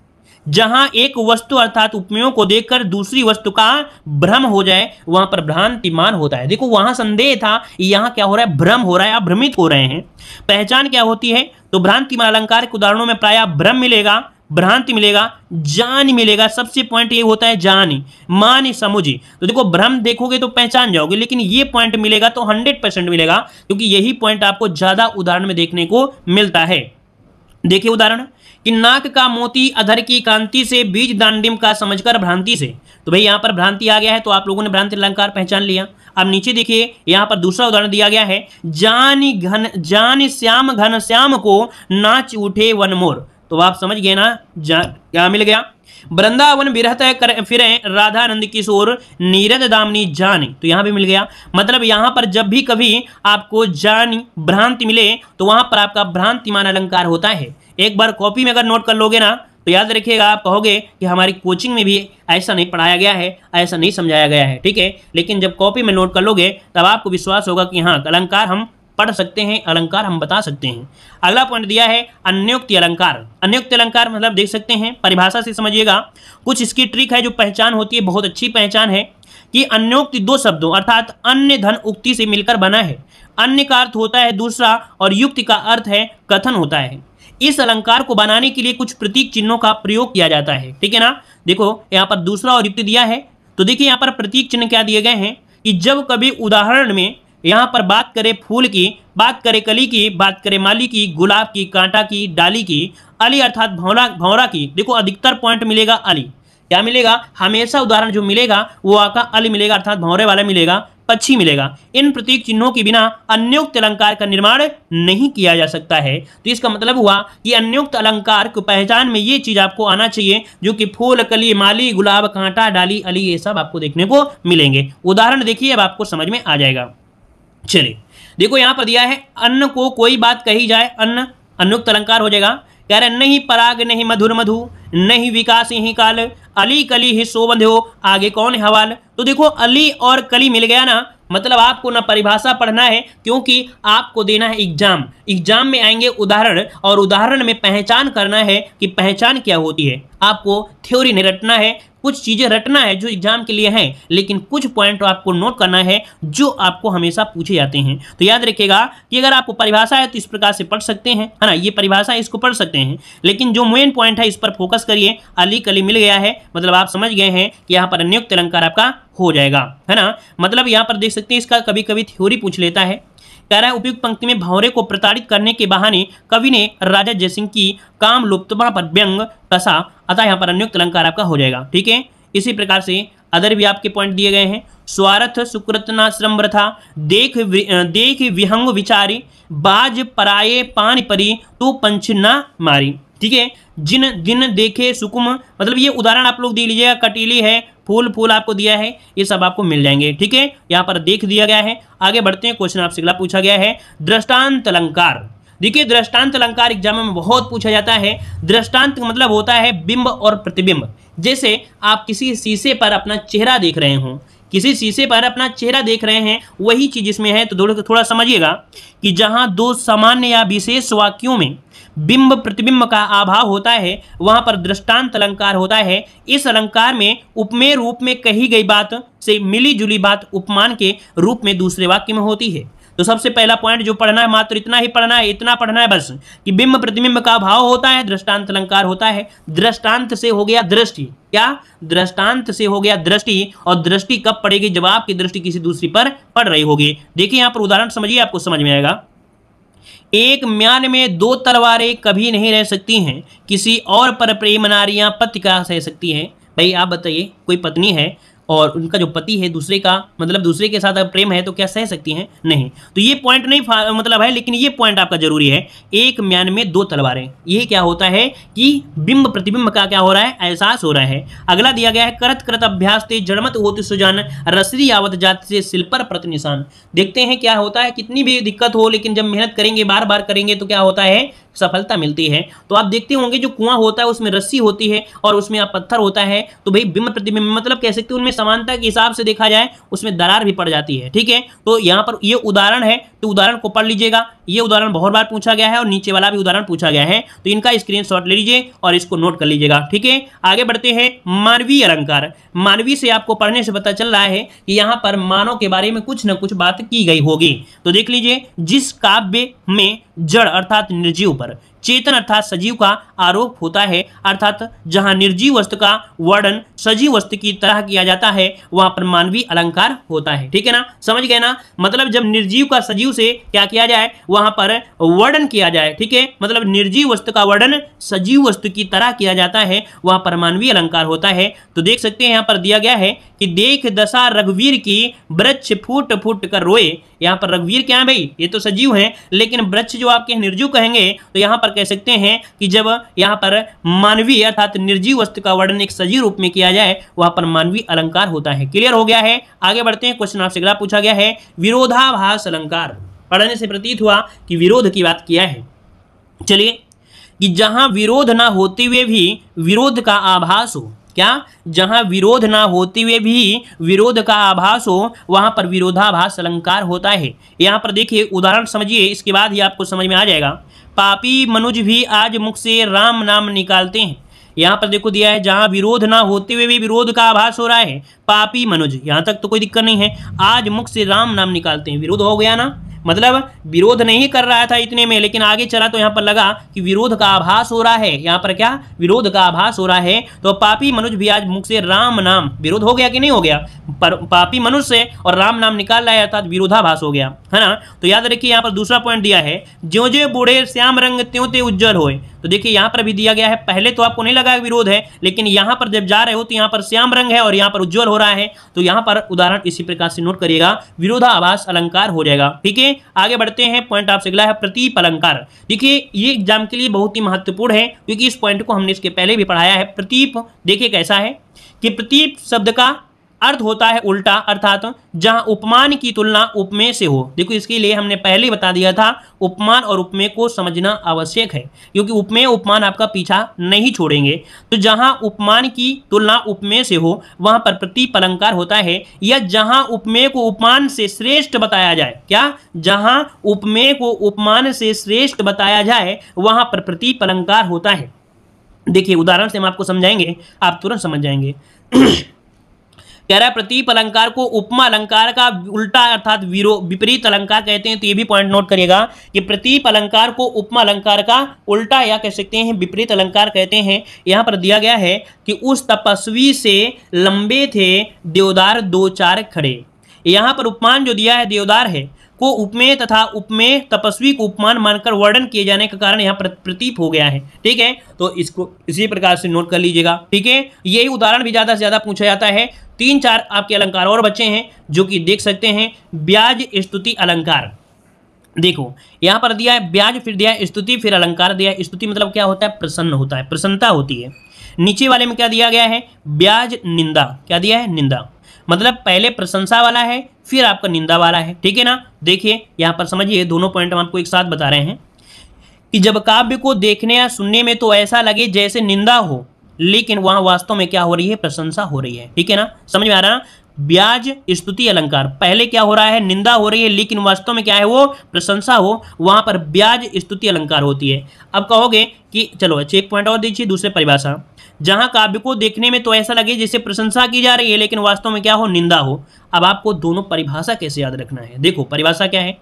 जहां एक वस्तु अर्थात उपमेयों को देखकर दूसरी वस्तु का भ्रम हो जाए, वहां पर भ्रांतिमान होता है। देखो वहां संदेह था, यहां क्या हो रहा है? भ्रम हो रहा है, आप भ्रमित हो रहे हैं। पहचान क्या होती है? तो भ्रांतिमान अलंकार के उदाहरणों में प्रायः भ्रम मिलेगा, भ्रांति मिलेगा, जान मिलेगा। सबसे पॉइंट ये होता है जानी, मानी, समुझी। तो देखो भ्रम देखोगे तो पहचान जाओगे, लेकिन ये पॉइंट मिलेगा तो 100% मिलेगा, क्योंकि यही पॉइंट आपको ज्यादा उदाहरण में देखने को मिलता है। देखिए उदाहरण कि नाक का मोती अधर की कांति से, बीज दांडिम का समझकर भ्रांति से। तो भाई यहां पर भ्रांति आ गया है, तो आप लोगों ने भ्रांति अलंकार पहचान लिया। अब नीचे देखिए यहां पर दूसरा उदाहरण दिया गया है, जान श्याम घन श्याम को नाच उठे वन मोर। तो आप समझ गए ना, क्या मिल गया? वृंदावन विरहत कर फिरे राधानंद किशोर, नीरद दामनी जानी। तो यहां भी मिल गया। मतलब यहां पर जब भी कभी आपको जानी भ्रांति मिले तो वहां पर आपका भ्रांतिमान अलंकार होता है। एक बार कॉपी में अगर नोट कर लोगे ना तो याद रखिएगा, आप कहोगे कि हमारी कोचिंग में भी ऐसा नहीं पढ़ाया गया है, ऐसा नहीं समझाया गया है। ठीक है, लेकिन जब कॉपी में नोट कर लोगे तब आपको विश्वास होगा कि हाँ अलंकार हम पढ़ सकते हैं, अलंकार हम बता सकते हैं। अगला पॉइंट दिया है अन्योक्ति अलंकार। अन्योक्ति अलंकार मतलब देख सकते हैं, परिभाषा से समझिएगा। कुछ इसकी ट्रिक है जो पहचान होती है, बहुत अच्छी पहचान है कि अन्योक्ति दो शब्दों अर्थात अन्य धन उक्ति से मिलकर बना है। अन्य का अर्थ होता है दूसरा और युक्ति का अर्थ है कथन होता है। इस अलंकार को बनाने के लिए कुछ प्रतीक चिन्हों का प्रयोग किया जाता है। ठीक है ना, देखो यहाँ पर दूसरा और युक्ति दिया है। तो देखिए यहाँ पर प्रतीक चिन्ह क्या दिए गए हैं कि जब कभी उदाहरण में यहाँ पर बात करें फूल की, बात करें कली की, बात करें माली की, गुलाब की, कांटा की, डाली की, अली अर्थात भौरा की। देखो अधिकतर पॉइंट मिलेगा अली। क्या मिलेगा? हमेशा उदाहरण जो मिलेगा वो आपका अली मिलेगा अर्थात भौरे वाला मिलेगा, पक्षी मिलेगा। इन प्रतीक चिन्हों के बिना अन्योक्त अलंकार का निर्माण नहीं किया जा सकता है। तो इसका मतलब हुआ कि अन्योक्त अलंकार को पहचान में ये चीज आपको आना चाहिए, जो कि फूल, कली, माली, गुलाब, कांटा, डाली, अली, ये सब आपको देखने को मिलेंगे। उदाहरण देखिए, अब आपको समझ में आ जाएगा। चलिए देखो यहां पर दिया है अन्न को कोई बात कही जाए, अन्न अन्योक्त अलंकार हो जाएगा। कह रहे नहीं पराग नहीं मधुर मधु, नहीं विकास ही काल, अली कली ही सोबंध हो, आगे कौन है हवाल। तो देखो अली और कली मिल गया ना, मतलब आपको ना परिभाषा पढ़ना है, क्योंकि आपको देना है एग्जाम। एग्जाम में आएंगे उदाहरण, और उदाहरण में पहचान करना है कि पहचान क्या होती है। आपको थ्योरी नहीं रटना है, कुछ चीजें रटना है जो एग्जाम के लिए हैं, लेकिन कुछ पॉइंट आपको नोट करना है जो आपको हमेशा पूछे जाते हैं। तो याद रखिएगा कि अगर आपको परिभाषा है तो इस प्रकार से पढ़ सकते हैं, है ना, ये परिभाषा इसको पढ़ सकते हैं, लेकिन जो मेन पॉइंट है इस पर फोकस करिए। अली कली मिल गया है, मतलब आप समझ गए हैं कि यहाँ पर नियुक्त अलंकार आपका हो जाएगा, है ना। मतलब यहाँ पर देख सकते हैं इसका कभी कभी थ्योरी पूछ लेता है। कह रहा है उपयुक्त पंक्ति में भंवरे को प्रताड़ित करने के बहाने कवि ने राजा जयसिंह की काम लुप्तता पर व्यंग कसा, अतः यहाँ पर अनुक्त अलंकार आपका हो जाएगा। ठीक है, इसी प्रकार से अदर भी आपके पॉइंट दिए गए हैं। स्वार्थ सुकृतनाश्रम वृथा, देख विहंग विचारी, बाज पराये पानी परी, तू पंच ना मारी। ठीक है, जिन दिन देखे सुकुम, मतलब ये उदाहरण आप लोग दे लीजिएगा। कटीली है, फूल फूल आपको दिया है, ये सब आपको मिल जाएंगे। ठीक है, यहाँ पर देख दिया गया है। आगे बढ़ते हैं, क्वेश्चन आपसे अगला पूछा गया है दृष्टांत अलंकार। देखिए दृष्टांत अलंकार एग्जाम में बहुत पूछा जाता है। दृष्टांत मतलब होता है बिंब और प्रतिबिंब। जैसे आप किसी शीशे पर अपना चेहरा देख रहे हो, किसी शीशे पर अपना चेहरा देख रहे हैं, वही चीज इसमें है। तो थोड़ा समझिएगा कि जहां दो सामान्य या विशेष वाक्यों में बिंब प्रतिबिंब का अभाव होता है, वहां पर दृष्टांत अलंकार होता है। इस अलंकार में उपमेय रूप में कही गई बात से मिली जुली बात उपमान के रूप में दूसरे वाक्य में होती है। तो सबसे पहला पॉइंट जो पढ़ना है, मात्र इतना ही पढ़ना है, इतना पढ़ना है बस, कि बिंब प्रतिबिंब का अभाव होता है, दृष्टांत अलंकार होता है। दृष्टांत से हो गया दृष्टि, क्या दृष्टांत से हो गया दृष्टि, और दृष्टि कब पड़ेगी, जब आपकी दृष्टि किसी दूसरी पर पड़ रही होगी। देखिए यहाँ पर उदाहरण समझिए, आपको समझ में आएगा। एक म्यान में दो तलवारें कभी नहीं रह सकती हैं, किसी और पर प्रेम नारियां पति का सह सकती हैं। भाई आप बताइए, कोई पत्नी है और उनका जो पति है दूसरे का, मतलब दूसरे के साथ अगर प्रेम है तो क्या सह सकती हैं? नहीं। तो ये पॉइंट नहीं मतलब है, लेकिन ये पॉइंट आपका जरूरी है। एक म्यान में दो तलवारें, ये क्या होता है कि बिंब प्रतिबिंब का क्या हो रहा है, एहसास हो रहा है। अगला दिया गया है करत करत अभ्यास ते जड़मत होती सुजान, रसरी आवत जात से सिल पर प्रति निशान। देखते हैं क्या होता है, कितनी भी दिक्कत हो लेकिन जब मेहनत करेंगे, बार बार करेंगे तो क्या होता है, सफलता मिलती है। तो आप देखते होंगे जो कुआं होता है उसमें रस्सी होती है और उसमें आप पत्थर होता है, तो भाई बिंब प्रतिबिंब मतलब कह सकते हैं उनमें समानता के हिसाब से देखा जाए उसमें दरार भी पड़ जाती है। ठीक है, तो यहाँ पर ये उदाहरण है, तो उदाहरण को पढ़ लीजिएगा। ये उदाहरण बहुत बार पूछा गया है और नीचे वाला भी उदाहरण पूछा गया है, तो इनका स्क्रीनशॉट ले लीजिए और इसको नोट कर लीजिएगा। ठीक है, आगे बढ़ते हैं। मानवीय अलंकार। मानवीय से आपको पढ़ने से पता चल रहा है कि यहाँ पर मानव के बारे में कुछ न कुछ बात की गई होगी। तो देख लीजिए, जिस काव्य में जड़ अर्थात निर्जीव पर चेतन अर्थात सजीव का आरोप होता है, अर्थात जहां निर्जीव वस्तु का वर्णन सजीव वस्तु की तरह किया जाता है, वहां पर मानवीय अलंकार होता है। ठीक है ना, समझ गए ना। मतलब जब निर्जीव का सजीव से क्या किया जाए, वहां पर वर्णन किया जाए। ठीक है, मतलब निर्जीव वस्तु का वर्णन सजीव वस्तु की तरह किया जाता है, वहां पर मानवीय अलंकार होता है। तो देख सकते हैं यहाँ पर दिया गया है कि देख दशा रघुवीर की, वृक्ष फूट फूट कर रोए। यहाँ पर रघुवीर क्या है भाई, ये तो सजीव हैं, लेकिन वृक्ष जो आपके निर्जीव कहेंगे, तो यहाँ पर कह सकते हैं कि जब यहाँ पर मानवीय अर्थात निर्जीव वस्तु का वर्णन एक सजीव रूप में किया जाए, वहां पर मानवीय अलंकार होता है। क्लियर हो गया है। आगे बढ़ते हैं, क्वेश्चन आपसे अगला पूछा गया है विरोधाभास अलंकार। पढ़ने से प्रतीत हुआ कि विरोध की बात किया है। चलिए, कि जहां विरोध ना होते हुए भी विरोध का आभास हो, क्या जहां विरोध ना होते हुए भी विरोध का आभास हो, वहां पर विरोधाभास अलंकार होता है। यहां पर देखिए उदाहरण समझिए, इसके बाद ही आपको समझ में आ जाएगा। पापी मनुज भी आज मुख से राम नाम निकालते हैं। यहाँ पर देखो दिया है, जहां विरोध ना होते हुए भी विरोध का आभास हो रहा है। पापी मनुज, यहाँ तक तो कोई दिक्कत नहीं है। आज मुख से राम नाम निकालते हैं, विरोध हो गया ना, मतलब विरोध नहीं कर रहा था इतने में, लेकिन आगे चला तो यहाँ पर लगा कि विरोध का आभास हो रहा है। यहाँ पर क्या विरोध का आभास हो रहा है, तो पापी मनुष्य भी आज मुख से राम नाम, विरोध हो गया कि नहीं हो गया, पर पापी मनुष्य से और राम नाम निकाल रहा है, अर्थात विरोधाभास हो गया, है ना। तो याद रखिए यहाँ पर दूसरा पॉइंट दिया है, ज्यों ज्यों बूढ़े श्याम रंग त्यों त्यों उज्जवल होए। तो देखिए यहाँ पर भी दिया गया है, पहले तो आपको नहीं लगा विरोध है, लेकिन यहाँ पर जब जा रहे हो तो यहाँ पर श्याम रंग है और यहाँ पर उज्जवल हो रहा है। तो यहाँ पर उदाहरण इसी प्रकार से नोट करिएगा, विरोधाभास अलंकार हो जाएगा। ठीक है, आगे बढ़ते हैं। पॉइंट आपसे अगला है प्रतीप अलंकार। देखिए ये एग्जाम के लिए बहुत ही महत्वपूर्ण है, क्योंकि इस पॉइंट को हमने इसके पहले भी पढ़ाया है। प्रतीप देखिए कैसा है कि प्रतीप शब्द का अर्थ होता है उल्टा, अर्थात जहां उपमान की तुलना उपमेय से हो। देखो इसके लिए हमने पहले ही बता दिया था, उपमान और उपमेय को समझना आवश्यक है, क्योंकि उपमेय उपमान आपका पीछा नहीं छोड़ेंगे। तो जहां उपमान की तुलना उपमेय से हो वहां पर प्रतीप अलंकार होता है, या जहां उपमेय को उपमान से श्रेष्ठ बताया जाए, क्या, जहां उपमेय को उपमान से श्रेष्ठ बताया जाए वहां पर प्रतीप अलंकार होता है। देखिए उदाहरण से हम आपको समझाएंगे, आप तुरंत समझ जाएंगे। कह रहा है प्रतीप अलंकार को उपमा अलंकार का उल्टा अर्थात विपरीत अलंकार कहते हैं। तो ये भी पॉइंट नोट करिएगा कि प्रतीप अलंकार को उपमा अलंकार का उल्टा या कह सकते हैं विपरीत अलंकार कहते हैं। यहां पर दिया गया है कि उस तपस्वी से लंबे थे देवदार दो चार खड़े। यहां पर उपमान जो दिया है देवदार है को उपमेय तथा उपमेय तपस्वी को उपमान मानकर वर्णन किए जाने के कारण यहाँ प्रतीप हो गया है। ठीक है, तो इसको इसी प्रकार से नोट कर लीजिएगा। ठीक है, यही उदाहरण भी ज्यादा से ज्यादा पूछा जाता है। 3-4 आपके अलंकार और बचे हैं जो कि देख सकते हैं। ब्याज स्तुति अलंकार, देखो यहाँ पर दिया है ब्याज, फिर दिया है स्तुति, फिर अलंकार दिया है। स्तुति मतलब क्या होता है, प्रसन्न होता है, प्रसन्नता होती है। नीचे वाले में क्या दिया गया है, ब्याज निंदा, क्या दिया है, निंदा, मतलब पहले प्रशंसा वाला है फिर आपका निंदा वाला है। ठीक है ना, देखिए यहां पर समझिए, दोनों पॉइंट हम आपको एक साथ बता रहे हैं कि जब काव्य को देखने या सुनने में तो ऐसा लगे जैसे निंदा हो, लेकिन वहां वास्तव में क्या हो रही है, प्रशंसा हो रही है। ठीक है ना, समझ में आ रहा है ना। ब्याज स्तुति अलंकार, पहले क्या हो रहा है, निंदा हो रही है, लेकिन वास्तव में क्या है, वो प्रशंसा हो, वहां पर ब्याज स्तुति अलंकार होती है। अब कहोगे कि चलो अच्छा एक पॉइंट और दीजिए, दूसरे परिभाषा, जहां काव्य को देखने में तो ऐसा लगे जैसे प्रशंसा की जा रही है, लेकिन वास्तव में क्या हो, निंदा हो। अब आपको दोनों परिभाषा कैसे याद रखना है, देखो परिभाषा क्या है,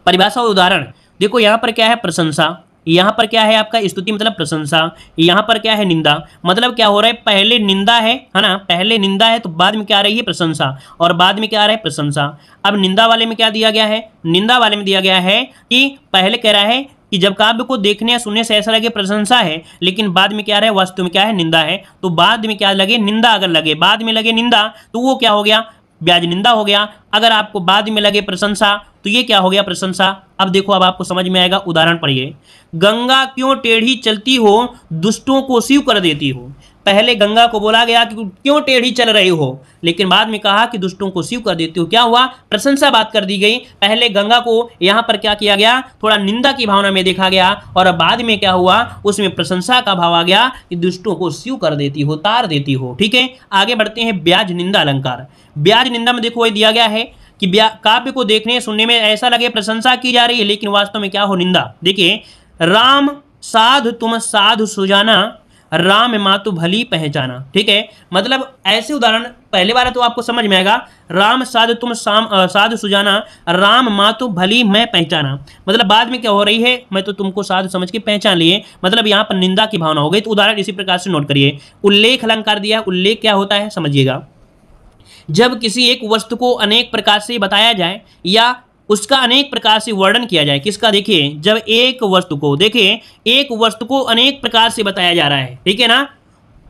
परिभाषा और उदाहरण। देखो यहां पर क्या है, प्रशंसा, यहां पर क्या है आपका स्तुति मतलब प्रशंसा, यहां पर क्या है, निंदा, मतलब क्या हो रहा है, पहले निंदा है ना, पहले निंदा है तो बाद में क्या आ रही है, प्रशंसा, और बाद में क्या आ रहा है, प्रशंसा। अब निंदा वाले में क्या दिया गया है, निंदा वाले में दिया गया है कि पहले कह रहा है कि जब काव्य को देखने या सुनने से ऐसा लगे प्रशंसा है, लेकिन बाद में क्या रहे, वास्तव में क्या है, निंदा है। तो बाद में क्या लगे, निंदा, अगर लगे बाद में लगे निंदा तो वो क्या हो गया, ब्याज निंदा हो गया। अगर आपको बाद में लगे प्रशंसा तो ये क्या हो गया, प्रशंसा। अब देखो, अब आपको समझ में आएगा, उदाहरण पढ़िए। गंगा क्यों टेढ़ी चलती हो, दुष्टों को शिव कर देती हो। पहले गंगा को बोला गया कि क्यों टेढ़ी चल रही हो, लेकिन बाद में कहा कि दुष्टों को शिव कर देती हो। क्या हुआ, प्रशंसा बात कर दी गई। पहले गंगा को यहाँ पर क्या किया गया, थोड़ा निंदा की भावना में देखा गया, और बाद में क्या हुआ, उसमें प्रशंसा का भाव आ गया कि दुष्टों को शिव कर देती हो, तार देती हो। ठीक है, आगे बढ़ते हैं। ब्याज निंदा अलंकार, ब्याज निंदा में देखो वही दिया गया है कि काव्य को देखने सुनने में ऐसा लगे प्रशंसा की जा रही है, लेकिन वास्तव में क्या हो, निंदा। देखिए, राम साधु तुम साधु सुजाना, राम मातु भली पहचाना। ठीक है, मतलब ऐसे उदाहरण, पहले वाला तो आपको समझ में आएगा, राम साधु तुम साधु सुजाना, राम मातु भली मैं पहचाना, मतलब बाद में क्या हो रही है, मैं तो तुमको साधु समझ के पहचान लिए, मतलब यहाँ पर निंदा की भावना हो गई। तो उदाहरण इसी प्रकार से नोट करिए। उल्लेख अलंकार दिया है, उल्लेख क्या होता है समझिएगा, जब किसी एक वस्तु को अनेक प्रकार से बताया जाए या उसका अनेक प्रकार से वर्णन किया जाए। किसका, देखिए जब एक वस्तु को, देखिए एक वस्तु को अनेक प्रकार से बताया जा रहा है, ठीक है ना,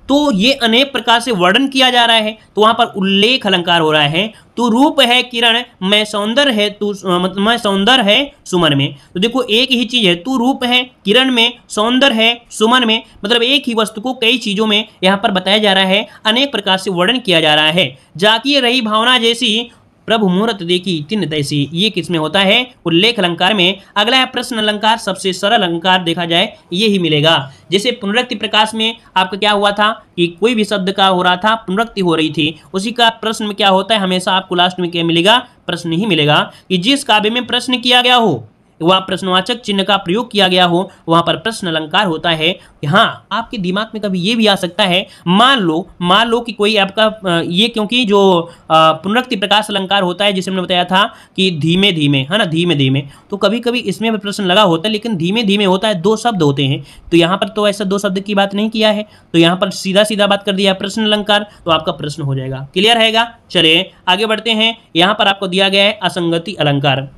तो ये अनेक प्रकार से वर्णन किया जा रहा है, तो वहां पर उल्लेख अलंकार हो रहा है। तू रूप है किरण, मैं सौंदर्य है तू, मतलब मैं सौंदर्य है सुमन में। तो देखो एक ही चीज है, तू रूप है किरण में, सौंदर्य है सुमन में, मतलब एक ही वस्तु को कई चीजों में यहाँ पर बताया जा रहा है, अनेक प्रकार से वर्णन किया जा रहा है। जाकी रही भावना जैसी, प्रभु मुहूर्त देखी तिन तैसी, ये किसमें होता है, उल्लेख अलंकार में। अगला है प्रश्न अलंकार, सबसे सरल अलंकार देखा जाए ये ही मिलेगा। जैसे पुनरुक्ति प्रकाश में आपका क्या हुआ था कि कोई भी शब्द का हो रहा था, पुनरुक्ति हो रही थी, उसी का प्रश्न में क्या होता है, हमेशा आपको लास्ट में क्या मिलेगा, प्रश्न ही मिलेगा। कि जिस काव्य में प्रश्न किया गया हो, वह प्रश्नवाचक चिन्ह का प्रयोग किया गया हो, वहां पर प्रश्न अलंकार होता है। हाँ, आपके दिमाग में कभी ये भी आ सकता है, मान लो कि कोई आपका ये, क्योंकि जो पुनरुक्ति प्रकाश अलंकार होता है जिसे हमने बताया था कि धीमे धीमे, है ना, धीमे धीमे, तो कभी कभी इसमें भी प्रश्न लगा होता है, लेकिन धीमे धीमे होता है, 2 शब्द होते हैं। तो यहाँ पर तो ऐसा 2 शब्द की बात नहीं किया है, तो यहाँ पर सीधा सीधा बात कर दिया प्रश्न अलंकार, तो आपका प्रश्न हो जाएगा। क्लियर रहेगा। चलिए आगे बढ़ते हैं। यहाँ पर आपको दिया गया है असंगति अलंकार।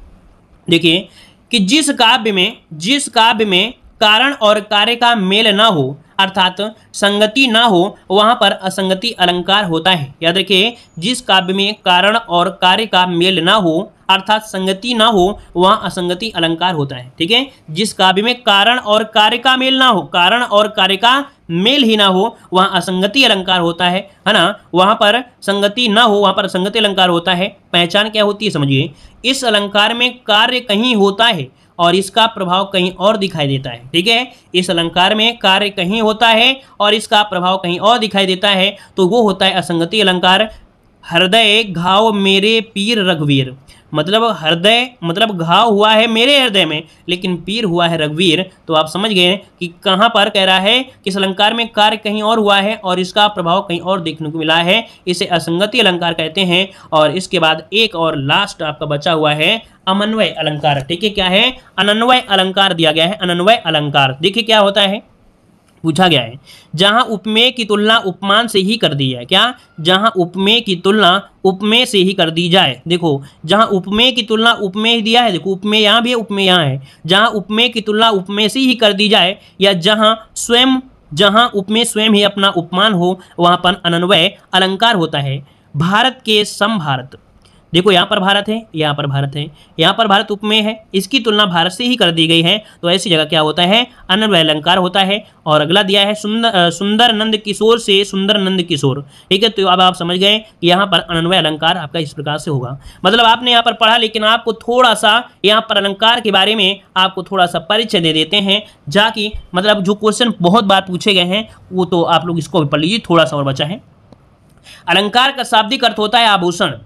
देखिए कि जिस काव्य में कारण और कार्य का मेल ना हो, अर्थात संगति ना हो वहां पर असंगति अलंकार होता है। याद रखिए, जिस काव्य में कारण और कार्य का मेल ना हो अर्थात संगति ना हो वहां असंगति अलंकार होता है। ठीक है, जिस काव्य में कारण और कार्य का मेल ना हो, कारण और कार्य का मेल ही ना हो वहां असंगति अलंकार होता है ना। वहां पर संगति ना हो वहां पर असंगति अलंकार होता है। पहचान क्या होती है समझिए, इस अलंकार में कार्य कहीं होता है और इसका प्रभाव कहीं और दिखाई देता है। ठीक है, इस अलंकार में कार्य कहीं होता है और इसका प्रभाव कहीं और दिखाई देता है, तो वो होता है असंगति अलंकार। हृदय घाव मेरे पीर रघुवीर, मतलब हृदय मतलब घाव हुआ है मेरे हृदय में लेकिन पीर हुआ है रघुवीर। तो आप समझ गए कि कहाँ पर कह रहा है कि इस अलंकार में कार्य कहीं और हुआ है और इसका प्रभाव कहीं और देखने को मिला है, इसे असंगति अलंकार कहते हैं। और इसके बाद एक और लास्ट आपका बचा हुआ है अनन्वय अलंकार। ठीक है, क्या है? अनन्वय अलंकार दिया गया है। अनन्वय अलंकार देखिए क्या होता है, पूछा गया है जहां उपमेय की तुलना उपमान से ही कर दी जाए। क्या? जहां उपमेय की तुलना उपमेय से ही कर दी जाए। देखो जहां उपमेय की तुलना उपमेय दिया है, देखो उपमेय यहाँ भी है उपमेय यहाँ है, जहां उपमेय की तुलना उपमेय से ही कर दी जाए या जहां उपमेय स्वयं ही अपना उपमान हो वहां पर अनन्वय अलंकार होता है। भारत के समभारत, देखो यहाँ पर भारत है, यहाँ पर भारत है, यहाँ पर भारत उपमेय है, इसकी तुलना भारत से ही कर दी गई है, तो ऐसी जगह क्या होता है? अनन्वय अलंकार होता है। और अगला दिया है सुंदर नंद किशोर से सुंदर नंद किशोर। ठीक है, तो अब आप समझ गए कि यहाँ पर अनन्वय अलंकार आपका इस प्रकार से होगा। मतलब आपने यहाँ पर पढ़ा लेकिन आपको थोड़ा सा यहाँ पर अलंकार के बारे में आपको थोड़ा सा परिचय दे देते हैं, जाकि मतलब जो क्वेश्चन बहुत बार पूछे गए हैं वो तो आप लोग इसको भी पढ़ लीजिए, थोड़ा सा और बचा है। अलंकार का शाब्दिक अर्थ होता है आभूषण,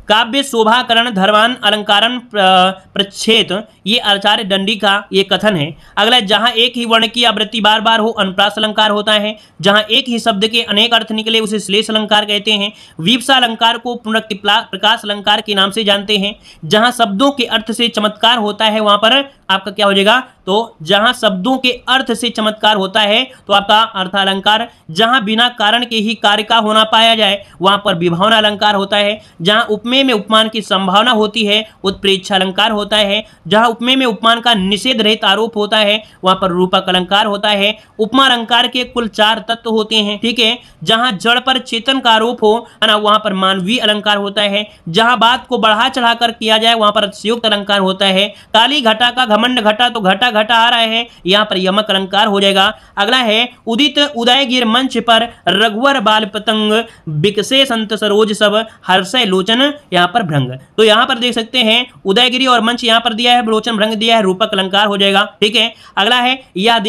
काव्य शोभाकरण धर्मान अलंकारन प्रच्छेद, ये आचार्य दंडी का ये कथन है। अगला, जहां एक ही वर्ण की आवृत्ति बार बार हो अनुप्रास अलंकार होता है। जहां एक ही शब्द के अनेक अर्थ निकले उसे श्लेष अलंकार कहते हैं। वीप्सा अलंकार को पुनरुक्ति प्रकाश अलंकार के नाम से जानते हैं। जहां शब्दों के अर्थ से चमत्कार होता है वहां पर आपका क्या हो जाएगा? तो जहां शब्दों के अर्थ से चमत्कार होता है तो आपका अर्थ अलंकार। जहां बिना कारण के ही कार्य का होना पाया जाए वहां पर विभावना अलंकार होता है। जहां उपमेय में उपमान की संभावना होती है उत्प्रेक्षा अलंकार होता है। जहां उपमेय में उपमान का निषेध रहित आरोप होता है वहां पर रूपक अलंकार होता है। उपमा अलंकार के कुल 4 तत्व होते हैं। ठीक है, जहां जड़ पर चेतन का आरोप हो है ना वहां पर मानवीय अलंकार होता है। जहां बात को बढ़ा चढ़ाकर किया जाए वहां पर अतिशयोक्त अलंकार होता है। काली घटा का घमंड घटा, तो घटा घटा आ रहा है, यहाँ पर यमक अलंकार हो जाएगा। अगला है उदित उदयगिर मंच पर रघुवर बाल पतंग बिकसे संत सरोज सब हर्षय लोचन, यहाँ पर भृंग। तो यहाँ पर देख सकते हैं उदयगिरी और मंच यहाँ पर दिया है, लोचन भृंग दिया है, रूपक अलंकार हो जाएगा। ठीक है, अगला है यह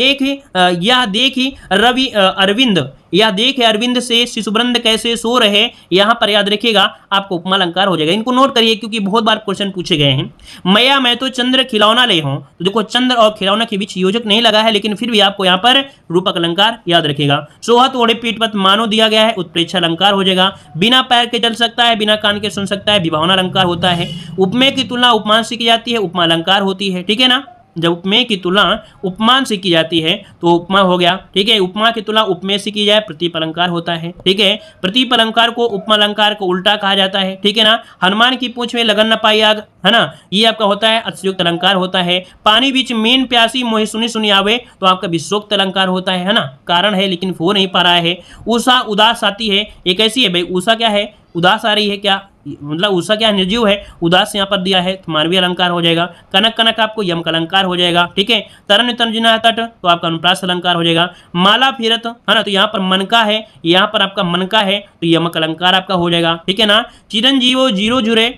देखी रवि अरविंद, यह देख अरविंद से शिशुवृंद कैसे सो रहे, यहाँ पर याद रखिएगा आपको उपमा अलंकार हो जाएगा। इनको नोट करिए क्योंकि बहुत बार क्वेश्चन पूछे गए हैं। मैं तो चंद्र खिलौना ले हूं, तो देखो चंद्र और खिलौना के बीच योजक नहीं लगा है लेकिन फिर भी आपको यहाँ पर रूपक अलंकार याद रखिएगा। सोहत ओढ़े पीठ पर मानो दिया गया है, उत्प्रेक्षा अलंकार हो जाएगा। बिना पैर के चल सकता है, बिना कान के सुन सकता है, विभावना अलंकार होता है। उपमेय की तुलना उपमान से की जाती है, उपमा अलंकार होती है। ठीक है ना, जब उपमेय की तुलना उपमान से की जाती है तो उपमा हो गया। ठीक है, उपमा की तुलना उपमेय से की जाए प्रतीप अलंकार होता है। ठीक है, प्रतीप अलंकार को उपमा अलंकार को उल्टा कहा जाता है। ठीक है ना, हनुमान की पूंछ में लगन न पाई आग, है ना, ये आपका होता है अतिशयोक्त अलंकार होता है। पानी बीच मेन प्यासी मोहि सुनी सुनी आवे, तो आपका विशोक्त अलंकार होता है ना, कारण है लेकिन हो नहीं पा रहा है। उषा उदास आती है, ये कैसी है भाई? उषा क्या है? उदास आ रही है क्या? मतलब उषा क्या निर्जीव है, उदास यहाँ पर दिया है तो मानवीय अलंकार हो जाएगा। कनक कनक आपको यम का अलंकार हो जाएगा। ठीक है, तरन तर्जना तट तो आपका अनुप्रास अलंकार हो जाएगा। माला फिरत है ना, तो यहाँ पर मनका है, यहाँ पर आपका मनका है तो यमक अलंकार आपका हो जाएगा। ठीक है ना, चिरंजीवो जीरो जुरे,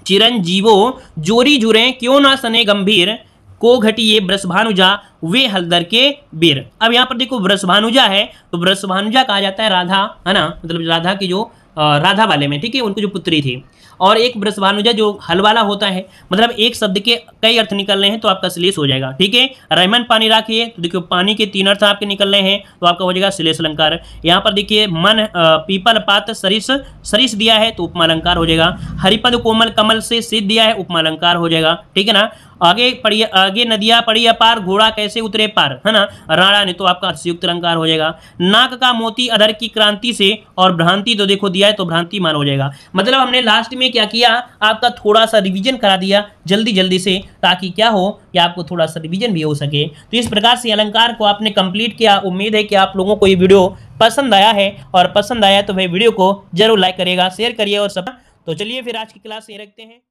चिरंजीवो जोरी जुरे क्यों ना सने गंभीर, को घटिए वृषभानुजा वे हलदर के बीर। अब यहाँ पर देखो वृषभानुजा है तो वृषभानुजा कहा जाता है राधा, है ना, मतलब राधा की जो राधा वाले में, ठीक है, उनको जो पुत्री थी। और एक वृषभानुजा जो हल वाला होता है, मतलब एक शब्द के कई अर्थ निकल रहे हैं तो आपका श्लेष हो जाएगा। ठीक है, रहमन पानी राखिए, तो देखिए पानी के 3 अर्थ आपके निकल रहे हैं तो आपका हो जाएगा श्लेष अलंकार। यहाँ पर देखिए मन पीपल पात सरिस, सरिस दिया है तो उपमा अलंकार हो जाएगा। हरिपद कोमल कमल से सिद्ध दिया है, उपमा अलंकार हो जाएगा। ठीक है ना, आगे पढ़िए, आगे नदियां पड़ी अपार, घोड़ा कैसे उतरे पार, है ना, राणा ने तो आपका संयुक्त अलंकार हो जाएगा। नाक का मोती अधर की क्रांति से, और भ्रांति तो देखो दिया है तो भ्रांतिमान हो जाएगा। मतलब हमने लास्ट में क्या किया, आपका थोड़ा सा रिवीजन करा दिया जल्दी जल्दी से, ताकि क्या हो कि आपको थोड़ा सा रिवीजन भी हो सके। तो इस प्रकार से अलंकार को आपने कंप्लीट किया। उम्मीद है कि आप लोगों को ये वीडियो पसंद आया है, और पसंद आया तो भाई वीडियो को जरूर लाइक करिएगा, शेयर करिए और सब। तो चलिए फिर आज की क्लास ये रखते हैं।